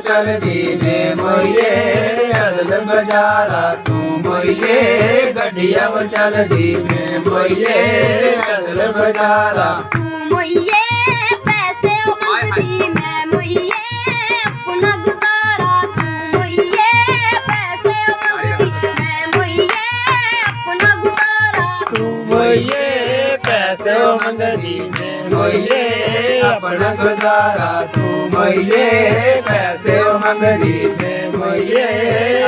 चलदी ने मोइये अदल बजारा तू मोइये गड्डिया चलदी ने मोइये अदल बजारा तू मोइये पैसे मंगदी मैं मोइये अपना गुजारा तू मोइये पैसे मंगदी मैं मोइये अपना गुजारा तू मोइये पैसे मंगदी ने मोइये अपना गुजारा तू मोइये पैसे मंगदी ने मोइये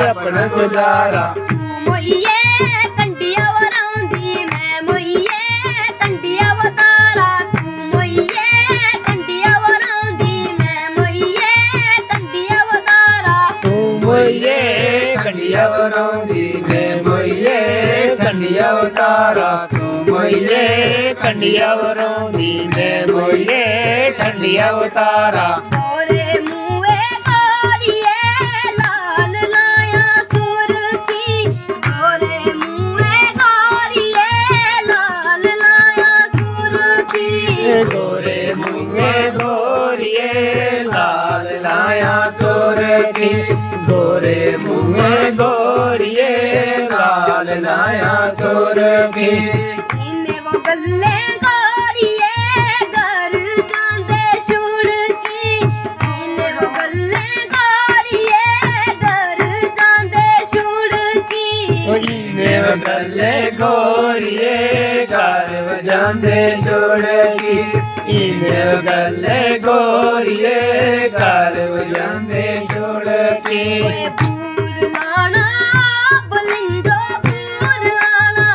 अपना गुजारा तू मोइये कंडिया वरांदी मैं मोइये कंडिया वतारा तू मोइये कंडिया वरांदी मैं मोइये कंडिया वतारा तू मोइये कंडिया वरांदी मैं मोइये कंडिया वतारा तू मोइये कंडिया वरांदी मैं मोइये कंडिया वतारा गोरे मुए गोरिए लाल लाया सुर की गोरे मुए गोरिए लाल लाया सुर की गोरे मुँहे गोरिये लाल लाया सोर की गोरे मुँहे गोरिये लाल लाया सोर की इन्हें वो गल्ले गोरिए घर जांदे छुड़ की इन्हें वो गल्ले गोरिए घर जांदे छुड़ की इने गले गोरिये घर बजांदे छोड़ की इने गले गोरिये घर बजांदे छोड़ की पूर लाना बलिंदो पूर लाना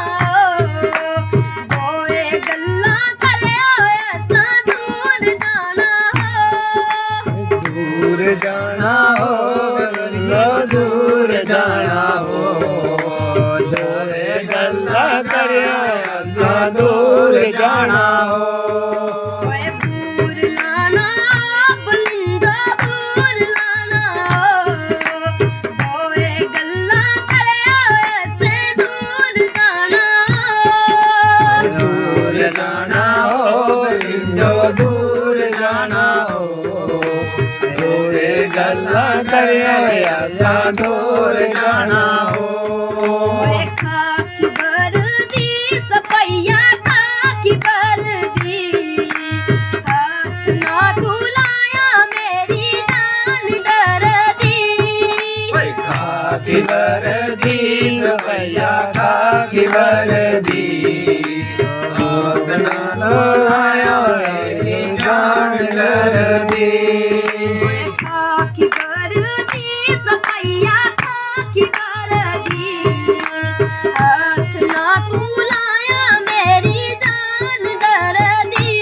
गोए गल्ला करे ऐसा दूर जाना दूर जाना हो दूर जाना हो दोरे गल्ला करया असा दूर जाना हो गोए पूर लाना बलिंदो पूर लाना गोए गल्ला करे ऐसे दूर जाना वरदी आतना लाया रे जान करदी खाकी वरदी सफैया खाकी वरदी हाथ ना तू लाया मेरी जान दर्दी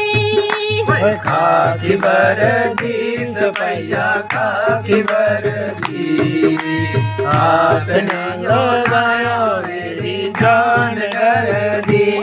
खाकी वरदी सफैया खाकी वरदी हाथ न लगाया